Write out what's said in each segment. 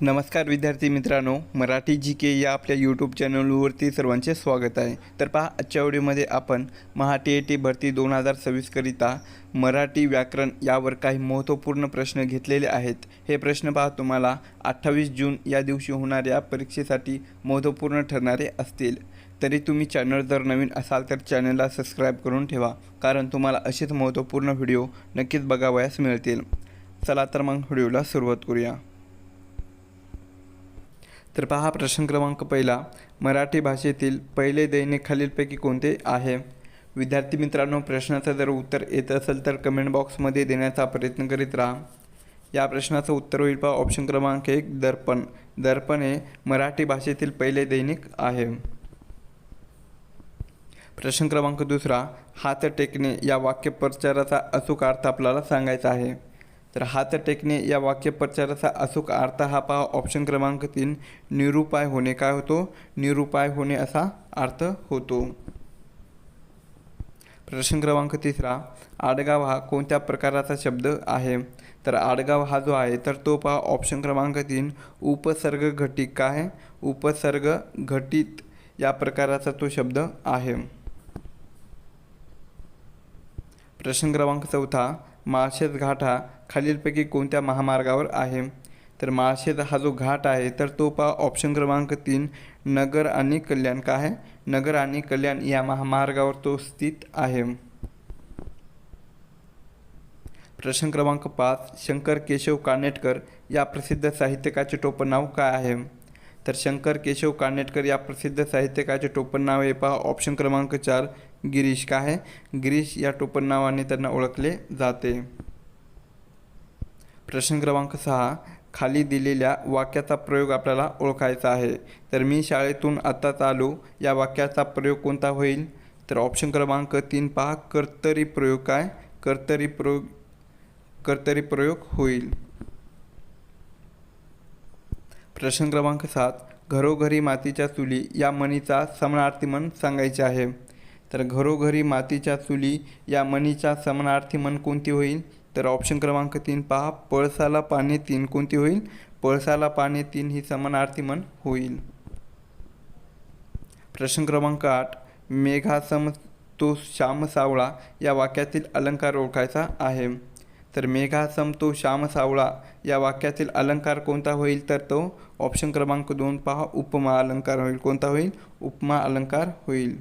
नमस्कार विद्यार्थी मित्रांनो, मराठी जी के या आपल्या यूट्यूब चॅनलवरती सर्वांचे स्वागत आहे. तर पहा, आजच्या व्हिडिओमध्ये आपण महा-टी-ए-टी भरती 2026 करिता मराठी व्याकरण यावर काही महत्त्वपूर्ण प्रश्न घेतलेले आहेत. हे प्रश्न पहा तुम्हाला 28 जून या दिवशी होणाऱ्या परीक्षेसाठी महत्त्वपूर्ण ठरणारे असतील. तरी तुम्ही चॅनल जर नवीन असाल तर चॅनलला सबस्क्राईब करून ठेवा, कारण तुम्हाला असेच महत्त्वपूर्ण व्हिडिओ नक्कीच बघावयास मिळतील. चला तर मग व्हिडिओला सुरुवात करूया. तर पहा, प्रश्न क्रमांक पहिला, मराठी भाषेतील पहिले दैनिक खालीलपैकी कोणते आहे? विद्यार्थी मित्रांनो, प्रश्नाचं जर उत्तर येत असेल तर कमेंट बॉक्समध्ये देण्याचा प्रयत्न करीत राहा. या प्रश्नाचं उत्तर होईल पहा ऑप्शन क्रमांक 1 दर्पण. दर्पण हे मराठी भाषेतील पहिले दैनिक आहे. प्रश्न क्रमांक दुसरा, हात टेकणे या वाक्यप्रचाराचा अचूक अर्थ आपल्याला सांगायचा आहे. तर हात टेकणे या वाक्यप्रचाराचा अचूक अर्थ हा पहा ऑप्शन क्रमांक 3 निरुपाय होणे. काय होतो? निरुपाय होणे असा अर्थ होतो. प्रश्न क्रमांक तिसरा, आडगाव हा कोणत्या प्रकाराचा शब्द आहे? तर आडगाव हा जो आहे तर तो पहा ऑप्शन क्रमांक 3 उपसर्ग घटित. काय? उपसर्ग घटित या प्रकाराचा तो शब्द आहे. प्रश्न क्रमांक चौथा, माळशेज घाट हा खालीलपैकी कोणत्या महामार्गावर आहे? तर माळशेज हा जो घाट आहे तर तो पहा ऑप्शन क्रमांक 3 नगर आणि कल्याण. काय आहे? नगर आणि कल्याण या महामार्गावर तो स्थित आहे. प्रश्न क्रमांक 5, शंकर केशव कानेटकर या प्रसिद्ध साहित्यकाचे टोपण नाव काय आहे? तर शंकर केशव कानेटकर या प्रसिद्ध साहित्यकाचे टोपण नाव हे पहा ऑप्शन क्रमांक 4 गिरीश. काय आहे? गिरीश या टोपण नावाने त्यांना ओळखले जाते. प्रश्न क्रमांक 6, खाली दिलेल्या वाक्याचा प्रयोग आपल्याला ओळखायचा आहे. तर मी शाळेतून आत्ताच आलो या वाक्याचा प्रयोग कोणता होईल? तर ऑप्शन क्रमांक 3 पहा कर्तरी प्रयोग. काय? कर्तरी प्रयोग होईल. प्रश्न क्रमांक 7, घरोघरी मातीच्या चुली या म्हणीचा समानार्थी म्हण सांगायचे आहे. तर घरोघरी मातीच्या चुली या म्हणीचा समानार्थी म्हण कोणती होईल? तर ऑप्शन क्रमांक 3 पहा पळसाला पाने 3. कोणती होईल? पळसाला पाने 3 ही समानार्थी म्हण होईल. प्रश्न क्रमांक 8, मेघासम तो श्याम सावळा या वाक्यातील अलंकार ओळखायचा आहे. तर मेघासम तो श्याम सावळा या वाक्यातील अलंकार कोणता होईल? तर तो ऑप्शन क्रमांक 2 पहा उपमा अलंकार होईल. कोणता होईल? उपमा अलंकार होईल.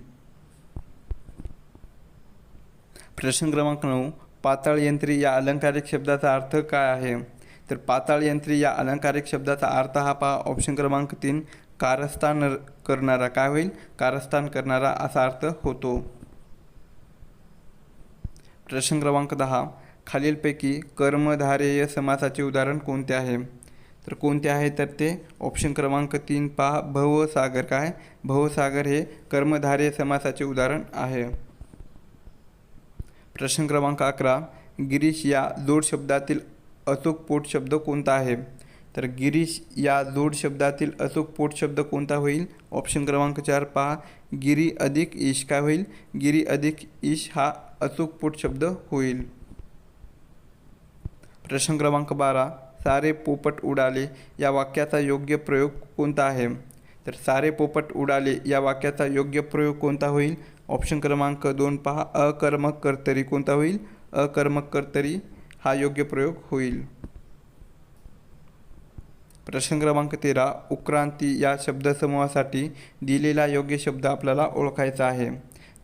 प्रश्न क्रमांक 9, पाताळ यंत्री या अलंकारिक शब्दाचा अर्थ काय आहे? तर पाताळ यंत्री या अलंकारिक शब्दाचा अर्थ हा पहा ऑप्शन क्रमांक 3 कारस्थान करणारा. काय होईल? कारस्थान करणारा असा अर्थ होतो. प्रश्न क्रमांक 10, खालीलपैकी कर्मधारेय समासाचे उदाहरण कोणते आहे? तर कोणते आहे? तर ते ऑप्शन क्रमांक 3 पहा भवसागर. काय? भवसागर हे कर्मधारेय समासाचे उदाहरण आहे. प्रश्न क्रमांक 11, गिरीश या जोड शब्दातील अचूक पोट शब्द कोणता आहे? तर गिरीश या जोड शब्दातील अचूक पोट शब्द कोणता होईल? ऑप्शन क्रमांक 4 पहा गिरी अधिक ईश. काय होईल? गिरी अधिक ईश हा अचूक पोट शब्द होईल. प्रश्न क्रमांक 12, सारे पोपट उडाले या वाक्याचा योग्य प्रयोग कोणता आहे? तर सारे पोपट उडाले या वाक्याचा योग्य प्रयोग कोणता होईल? ऑप्शन क्रमांक 2 पहा अकर्मक कर्तरी. कोणता होईल? अकर्मक कर्तरी हा योग्य प्रयोग होईल. प्रश्न क्रमांक 13, उत्क्रांती या शब्दसमूहासाठी दिलेला योग्य शब्द आपल्याला ओळखायचा आहे.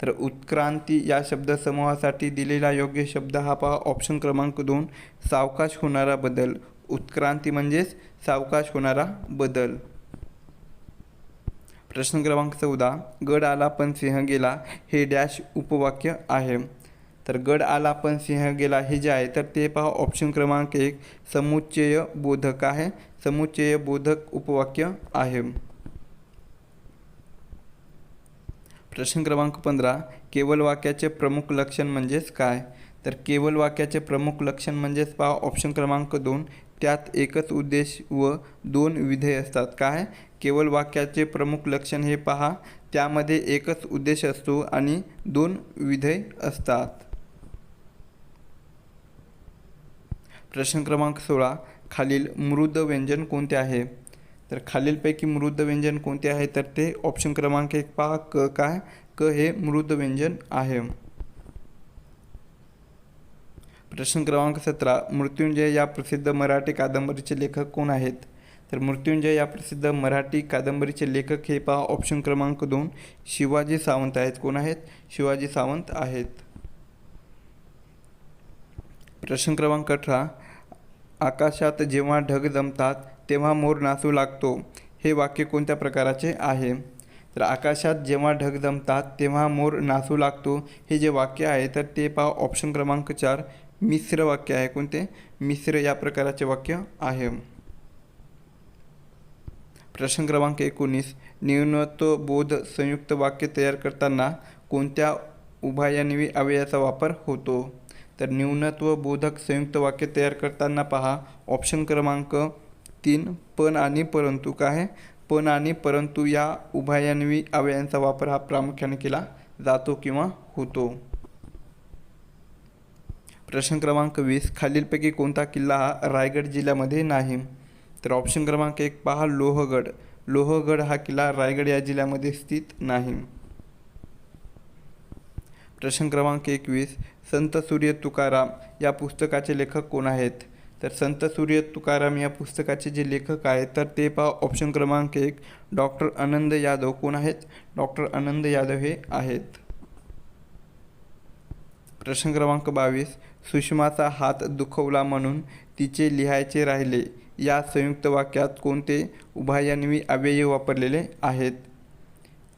तर उत्क्रांती या शब्दसमूहासाठी दिलेला योग्य शब्द हा पहा ऑप्शन क्रमांक 2 सावकाश होणारा बदल. उत्क्रांती म्हणजेच सावकाश होणारा बदल. प्रश्न क्रमांक 14, गड आला पण सिंह गेला हे डॅश उपवाक्य आहे. तर गड आला पण सिंह गेला हे जे आहे तर ते पहा ऑप्शन क्रमांक 1 समुच्चय बोधक आहे. समुच्चय बोधक उपवाक्य आहे. प्रश्न क्रमांक 15, केवळ वाक्याचे प्रमुख लक्षण म्हणजेच काय? तर केवळ वाक्याचे प्रमुख लक्षण म्हणजेच पहा ऑप्शन क्रमांक 2 त्यात एकच उद्देश व 2 विधेय असतात. काय? केवळ वाक्याचे प्रमुख लक्षण हे पहा त्यामध्ये एकच उद्देश असतो आणि 2 विधेय असतात. प्रश्न क्रमांक 16, खालील मृद व्यंजन कोणते आहे? तर खालीलपैकी मृद व्यंजन कोणते आहे? तर ते ऑप्शन क्रमांक 1 पहा, क काय? क हे मृद व्यंजन आहे. प्रश्न क्रमांक 17, मृत्युंजय या प्रसिद्ध मराठी कादंबरीचे लेखक कोण आहेत? तर मृत्युंजय या प्रसिद्ध मराठी कादंबरीचे लेखक हे पहा ऑप्शन क्रमांक 2 शिवाजी सावंत आहेत. कोण आहेत? शिवाजी सावंत आहेत. प्रश्न क्रमांक 18, आकाशात जेव्हा ढग जमतात तेव्हा मोर नाचू लागतो, हे वाक्य कोणत्या प्रकाराचे आहे? तर आकाशात जेव्हा ढग जमतात तेव्हा मोर नाचू लागतो हे जे वाक्य आहे तर ते पहा ऑप्शन क्रमांक 4 मिश्र वाक्य आहे. कोणते? मिश्र या प्रकाराचे वाक्य आहे. प्रश्न क्रमांक 19, न्यूनत्व बोध संयुक्त वाक्य तयार करताना कोणत्या उभयन्वी अव्ययाचा वापर होतो? तर न्यूनत्व बोधक संयुक्त वाक्य तयार करताना पहा ऑप्शन क्रमांक 3 पण आणि परंतु. काय? पण आणि परंतु या उभयन्वी अव्ययांचा वापर हा प्रामुख्याने केला जातो किंवा होतो. प्रश्न क्रमांक 20, खालीलपैकी कोणता किल्ला हा रायगड जिल्ह्यामध्ये नाही? तर ऑप्शन क्रमांक 1 पहा लोहगड. लोहगड हा किल्ला रायगड या जिल्ह्यामध्ये स्थित नाही. प्रश्न क्रमांक 21, संत सूर्य तुकाराम या पुस्तकाचे लेखक कोण आहेत? तर संत सूर्य तुकाराम या पुस्तकाचे जे लेखक आहेत तर ते पहा ऑप्शन क्रमांक 1 डॉक्टर आनंद यादव. कोण आहेत? डॉक्टर आनंद यादव हे आहेत. प्रश्न क्रमांक 22, सुषमाचा हात दुखवला म्हणून तिचे लिहायचे राहिले या संयुक्त वाक्यात कोणते उभयन्वी अव्यय वापरलेले आहेत?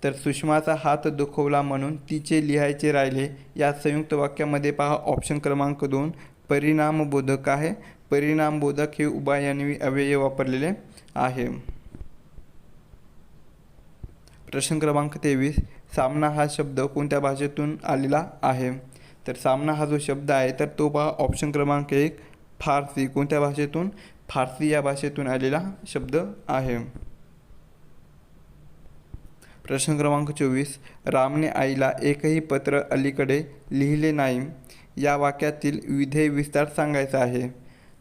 तर सुषमाचा हात दुखवला म्हणून तिचे लिहायचे राहिले या संयुक्त वाक्यामध्ये पहा ऑप्शन क्रमांक 2 परिणामबोधक आहे. परिणामबोधक हे उभयन्वी अव्यय वापरलेले आहे. प्रश्न क्रमांक 23, सामना हा शब्द कोणत्या भाषेतून आलेला आहे? तर सामना हा जो शब्द आहे तर तो पहा ऑप्शन क्रमांक 1 फारसी. कोणत्या भाषेतून? फारसी या भाषेतून आलेला शब्द आहे. प्रश्न क्रमांक 24, रामने आईला एकही पत्र अलीकडे लिहिले नाही या वाक्यातील विधेय विस्तार सांगायचा आहे.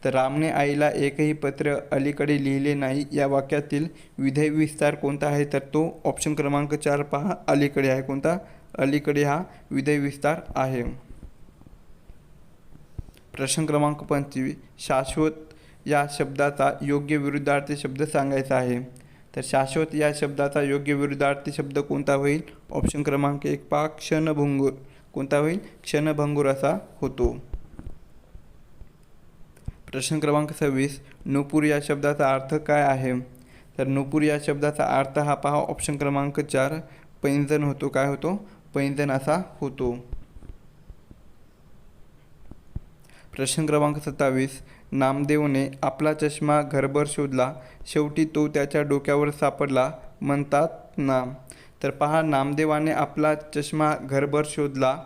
तर रामने आईला एकही पत्र अलीकडे लिहिले नाही या वाक्यातील विधेय विस्तार कोणता आहे? तर तो ऑप्शन क्रमांक 4 पहा अलीकडे आहे. कोणता? अलीकडे हा विधेय विस्तार आहे. प्रश्न क्रमांक 25, शाश्वत या शब्दाचा योग्य विरुद्धार्थी शब्द सांगायचा आहे. तर शाश्वत या शब्दाचा योग्य विरुद्धार्थी शब्द कोणता होईल? ऑप्शन क्रमांक 1 पहा क्षणभंगूर. कोणता होईल? क्षणभंगूर असा होतो. प्रश्न क्रमांक 26, नुपूर या शब्दाचा अर्थ काय आहे? तर नुपूर या शब्दाचा अर्थ हा पहा ऑप्शन क्रमांक 4 पैंजण होतो. काय होतो? पैंजण असा होतो. प्रश्न क्रमांक 27, नामदेवने आपला चष्मा घरभर शोधला, शेवटी तो त्याच्या डोक्यावर सापडला म्हणतात ना. तर पहा नामदेवाने आपला चष्मा घरभर शोधला,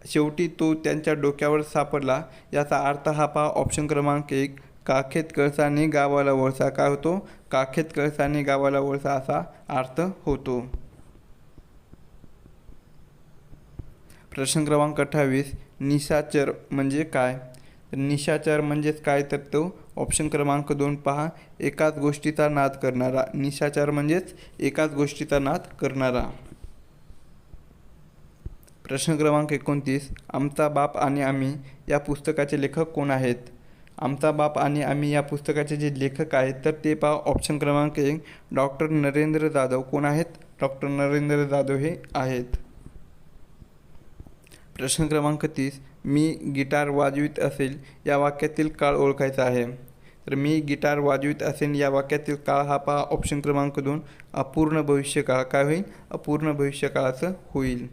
शेवटी तो त्यांच्या डोक्यावर सापडला याचा अर्थ हा पहा ऑप्शन क्रमांक 1 काखेत कळसाने गावाला वळसा. काय होतो? काखेत कळसाने गावाला वळसा असा अर्थ होतो. प्रश्न क्रमांक 28, निशाचर म्हणजे काय? तर निशाचर म्हणजेच काय? तर तो ऑप्शन क्रमांक 2 पहा एकाच गोष्टीचा नाद करणारा. निशाचर म्हणजेच एकाच गोष्टीचा नाद करणारा. प्रश्न क्रमांक 29, आमचा बाप आणि आम्ही या पुस्तकाचे लेखक कोण आहेत? आमचा बाप आणि आम्ही या पुस्तकाचे जे लेखक आहेत तर ते पहा ऑप्शन क्रमांक 1 डॉक्टर नरेंद्र जाधव. कोण आहेत? डॉक्टर नरेंद्र जाधव हे आहेत. प्रश्न क्रमांक 30, मी गिटार वाजवीत असेल या वाक्यातील काळ ओळखायचा आहे. तर मी गिटार वाजवीत असेल या वाक्यातील काळ हा पहा ऑप्शन क्रमांक 2 अपूर्ण भविष्यकाळ. काय होईल? अपूर्ण भविष्यकाळाचं होईल.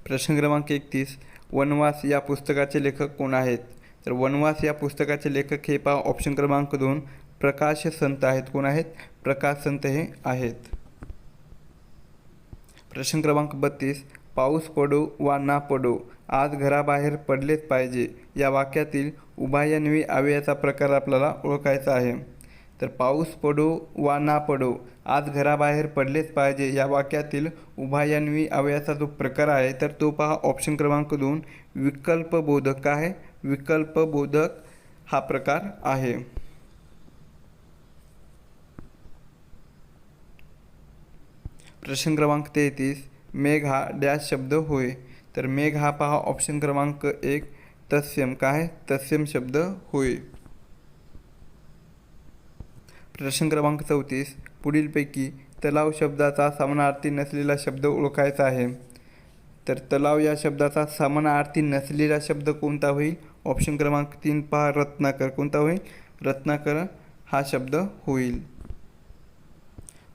प्रश्न क्रमांक 31, वनवास या पुस्तकाचे लेखक कोण आहेत? तर वनवास या पुस्तकाचे लेखक हे पहा ऑप्शन क्रमांक 2 प्रकाश संत आहेत. कोण आहेत? प्रकाश संत हे आहेत. प्रश्न क्रमांक 32, पाऊस पडो वा ना पडो आज घराबाहेर पडलेच पाहिजे या वाक्यातील उभयन्वी अव्ययाचा प्रकार आपल्याला ओळखायचा आहे. तर पाऊस पडो वा ना पडो आज घराबाहेर पडलेच पाहिजे या वाक्यातील उभयन्वी अव्ययाचा जो प्रकार आहे तर तो पहा ऑप्शन क्रमांक 2 विकल्पबोधक. आहे विकल्पबोधक हा प्रकार आहे. प्रश्न क्रमांक 33, मेघ हा डॅश शब्द होय. तर मेघ हा पहा ऑप्शन क्रमांक 1 तत्सम काय तत्सम शब्द होय. प्रश्न क्रमांक 34, पुढीलपैकी तलाव शब्दाचा समानार्थी नसलेला शब्द ओळखायचा आहे. तर तलाव या शब्दाचा समानार्थी नसलेला शब्द कोणता होईल? ऑप्शन क्रमांक 3 पहा रत्नाकर. कोणता होईल? रत्नाकर हा शब्द होईल.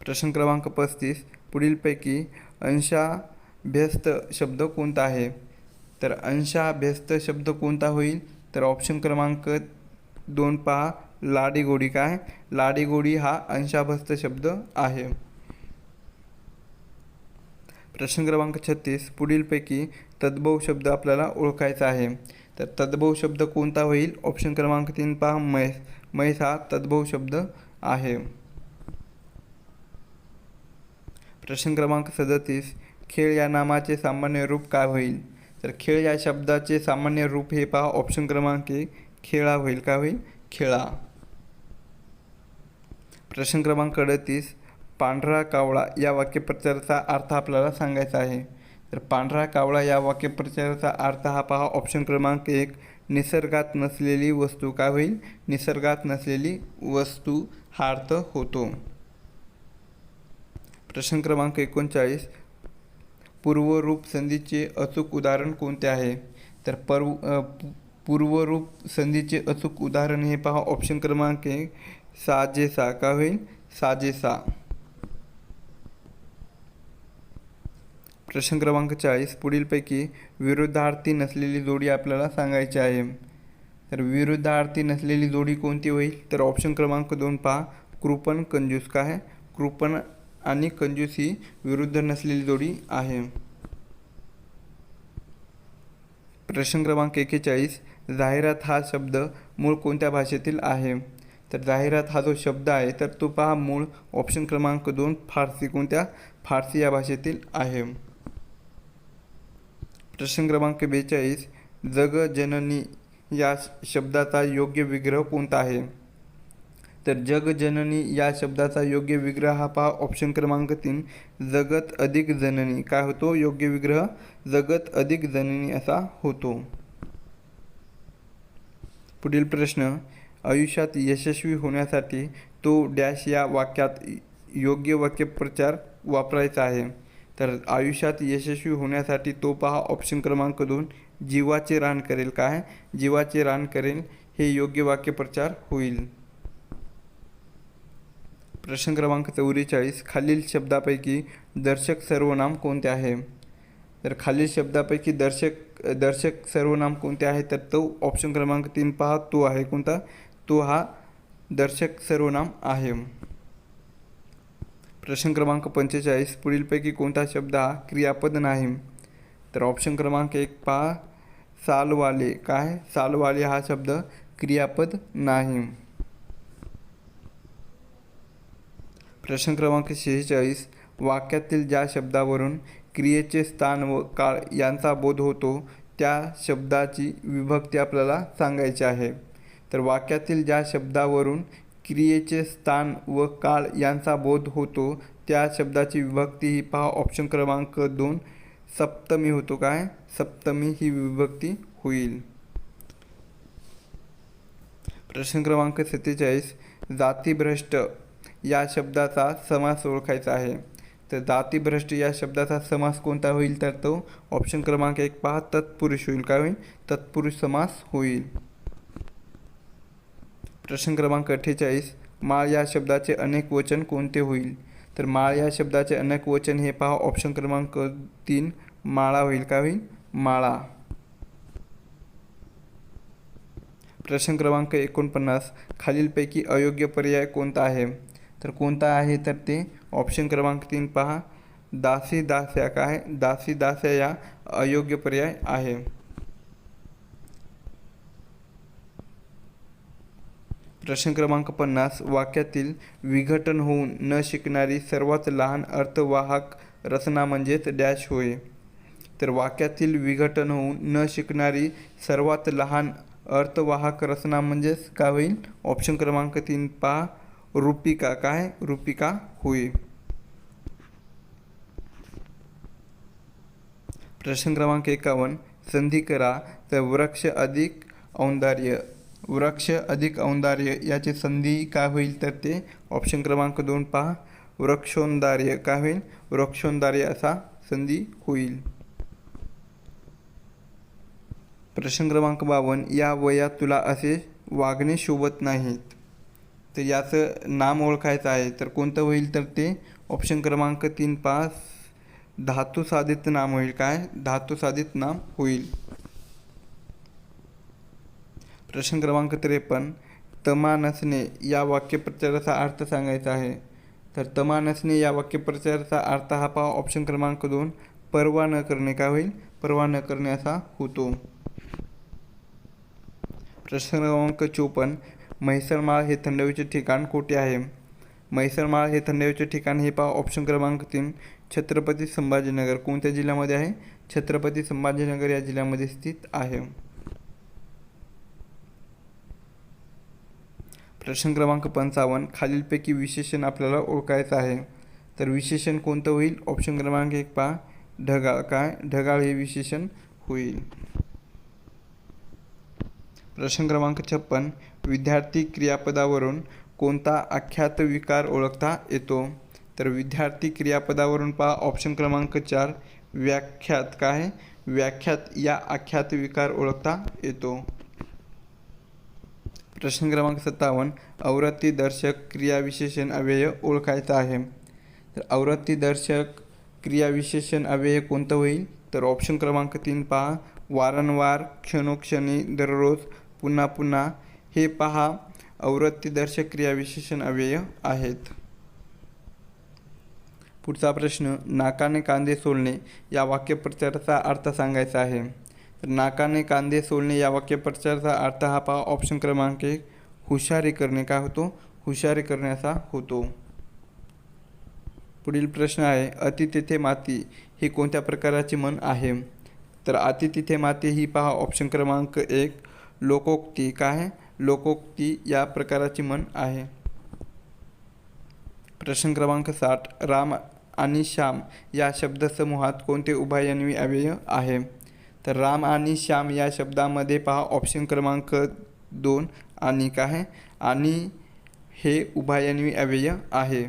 प्रश्न क्रमांक 35, पुढीलपैकी अंशाभ्यस्त शब्द कोणता आहे? तर अंशाभ्यस्त शब्द कोणता होईल? तर ऑप्शन क्रमांक 2 पहा लाडीगोडी. काय? लाडीगोडी हा अंशाभ्यस्त शब्द आहे. प्रश्न क्रमांक 36, पुढीलपैकी तद्भव शब्द आपल्याला ओळखायचा आहे. तर तद्भव शब्द कोणता होईल? ऑप्शन क्रमांक 3 पहा म्हैस. म्हैस हा तद्भव शब्द आहे. प्रश्न क्रमांक 37, खेळ या नामाचे सामान्य रूप काय होईल? तर खेळ या शब्दाचे सामान्य रूप हे पहा ऑप्शन क्रमांक 1 खेळा होईल. काय होईल? खेळा. प्रश्न क्रमांक 38, पांढरा कावळा या वाक्यप्रचाराचा अर्थ आपल्याला सांगायचा आहे. तर पांढरा कावळा या वाक्यप्रचाराचा अर्थ हा पहा ऑप्शन क्रमांक 1 निसर्गात नसलेली वस्तू. काय होईल? निसर्गात नसलेली वस्तू हा अर्थ होतो. प्रश्न क्रमांक 39, पूर्वरूप संधीचे अचूक उदाहरण कोणते आहे? तर पूर्वरूप संधीचे अचूक उदाहरण हे पहा ऑप्शन क्रमांक 1 साजेसा. काय होईल? साजेसा. प्रश्न क्रमांक 40, पुढीलपैकी विरुद्धार्थी नसलेली जोडी आपल्याला सांगायची आहे. तर विरुद्धार्थी नसलेली जोडी कोणती होईल? तर ऑप्शन क्रमांक 2 पहा कृपण कंजूस. काय? कृपण आणि कंजूस ही विरुद्ध नसलेली जोडी आहे. प्रश्न क्रमांक 41, जाहिरात हा शब्द मूळ कोणत्या भाषेतील आहे? तर जाहिरात हा जो शब्द आहे तर तो पहा मूळ ऑप्शन क्रमांक 2 फारसी. कोणत्या? फारसी या भाषेतील आहे. प्रश्न क्रमांक 42, जगजननी या शब्दाचा योग्य विग्रह कोणता आहे? तर जगजननी या शब्दाचा योग्य विग्रह हा पहा ऑप्शन क्रमांक 3 जगत अधिक जननी. काय होतो? योग्य विग्रह जगत अधिक जननी असा होतो. पुढील प्रश्न, आयुष्यात यशस्वी होण्यासाठी तो डॅश या वाक्यात योग्य वाक्यप्रचार वापरायचा आहे. तर आयुष्यात यशस्वी होण्यासाठी तो पहा ऑप्शन क्रमांक 2 जीवाचे रान करेल. काय? जीवाचे रान करेल हे योग्य वाक्यप्रचार होईल. प्रश्न क्रमांक 44, खालील शब्दापैकी दर्शक सर्वनाम कोणते आहे? तर खालील शब्दापैकी दर्शक सर्वनाम कोणते आहे? तर तो ऑप्शन क्रमांक 3 पहा तो आहे. कोणता? तो हा दर्शक सर्वनाम आहे. प्रश्न क्रमांक 45, पुढीलपैकी कोणता शब्द हा क्रियापद नाही? तर ऑप्शन क्रमांक 1 पहा सालवाले. काय? सालवाले हा शब्द क्रियापद नाही. प्रश्न क्रमांक 46, वाक्यातील ज्या शब्दावरून क्रियेचे स्थान व काळ यांचा बोध होतो त्या शब्दाची विभक्ती आपल्याला सांगायची आहे. तर वाक्यातील ज्या शब्दावरून क्रियेचे स्थान व काळ यांचा बोध होतो त्या शब्दाची विभक्ती ही पहा ऑप्शन क्रमांक 2 सप्तमी होतो. काय? सप्तमी ही विभक्ती होईल. प्रश्न क्रमांक 47, जातिभ्रष्ट या शब्दाचा समास ओळखायचा आहे. तर जातिभ्रष्ट या शब्दाचा समास कोणता होईल? तर तो ऑप्शन क्रमांक 1 पहा तत्पुरुष होईल. काय होईल? तत्पुरुष समास होईल. प्रश्न क्रमांक 48, माळ या शब्दाचे अनेक वचन कोणते होईल? तर माळ या शब्दाचे अनेक वचन हे पहा ऑप्शन क्रमांक 3 माळा होईल. काय होईल? माळा. प्रश्न क्रमांक 49, खालीलपैकी अयोग्य पर्याय कोणता आहे? तर कोणता आहे? तर ते ऑप्शन क्रमांक 3 पहा दासी दास्या. काय? दासी दास्या या अयोग्य पर्याय आहे. प्रश्न क्रमांक 50, वाक्यातील विघटन होऊन न शिकणारी सर्वात लहान अर्थवाहक रचना म्हणजेच डॅश होय. तर वाक्यातील विघटन होऊन न शिकणारी सर्वात लहान अर्थवाहक रचना म्हणजेच काय होईल? ऑप्शन क्रमांक 3 पहा, रूपिका. काय? रूपिका होईल. प्रश्न क्रमांक 51, संधी करा तर वृक्ष अधिक औंदार्य. वृक्ष अधिक औंदार्य याची संधी काय होईल? तर ते ऑप्शन क्रमांक 2 पहा, वृक्षौंदार्य. काय होईल? वृक्षौंदार्य असा संधी होईल. प्रश्न क्रमांक 52, या वयात तुला असे वागणे शोभत नाहीत. तर याचं नाम ओळखायचं आहे. तर कोणतं होईल? तर ते ऑप्शन क्रमांक 3 पहा, धातुसाधित नाम होईल. काय? धातुसाधित नाम होईल. प्रश्न क्रमांक 53, तमा नसणे या वाक्यप्रचाराचा अर्थ सांगायचा आहे. तर तमा नसणे या वाक्यप्रचाराचा अर्थ हा पहा, ऑप्शन क्रमांक 2 पर्वा न करणे. काय होईल? पर्वा न करणे असा होतो. प्रश्न क्रमांक 54, म्हैसरमाळ हे थंड हवेचे ठिकाण कोठे आहे? म्हैसरमाळ हे थंड हवेचे ठिकाण हे पहा, ऑप्शन क्रमांक 3 छत्रपती संभाजीनगर. कोणत्या जिल्ह्यामध्ये आहे? छत्रपती संभाजीनगर या जिल्ह्यामध्ये स्थित आहे. प्रश्न क्रमांक 55, खालीलपैकी विशेषण आपल्याला ओळखायचं आहे. तर विशेषण कोणतं होईल? ऑप्शन क्रमांक 1 पहा, ढगाळ. काय? ढगाळ हे विशेषण होईल. प्रश्न क्रमांक 56, विद्यार्थी क्रियापदावरून कोणता आख्यात विकार ओळखता येतो? तर विद्यार्थी क्रियापदावरून पहा, ऑप्शन क्रमांक 4 व्याख्यात. काय? व्याख्यात या आख्यात विकार ओळखता येतो. प्रश्न क्रमांक 57, आवृत्तीदर्शक क्रियाविशेषण अव्यय ओळखायचा आहे. तर आवृत्तीदर्शक क्रियाविशेषण अव्यय कोणतं होईल? तर ऑप्शन क्रमांक 3 पहा, वारंवार, क्षणोक्षणी, दररोज, पुन्हा पुन्हा. हे पहा आवृत्तीदर्शक क्रियाविशेषण अव्यय आहेत. पुढचा प्रश्न, नाकाने कांदे सोलणे या वाक्यप्रचाराचा अर्थ सांगायचा आहे. तर नाकाने कांदे सोलणे या वाक्यप्रचाराचा अर्थ हा पहा, ऑप्शन क्रमांक 1 हुशारी करणे. काय होतो? हुशारी करणे असा होतो. पुढील प्रश्न आहे, अति तेथे माती ही कोणत्या प्रकाराची म्हण आहे? तर अति तिथे माती ही पहा, ऑप्शन क्रमांक 1 लोकोक्ती. काय? लोकोक्ती या प्रकाराची म्हण आहे. प्रश्न क्रमांक 60, राम आणि श्याम या शब्दसमूहात कोणते उभयन्वी अव्यय आहे? तर राम आणि श्याम या शब्दामध्ये पहा, ऑप्शन क्रमांक 2 आणि. काय? आणि हे उभयन्वी अव्यय आहे.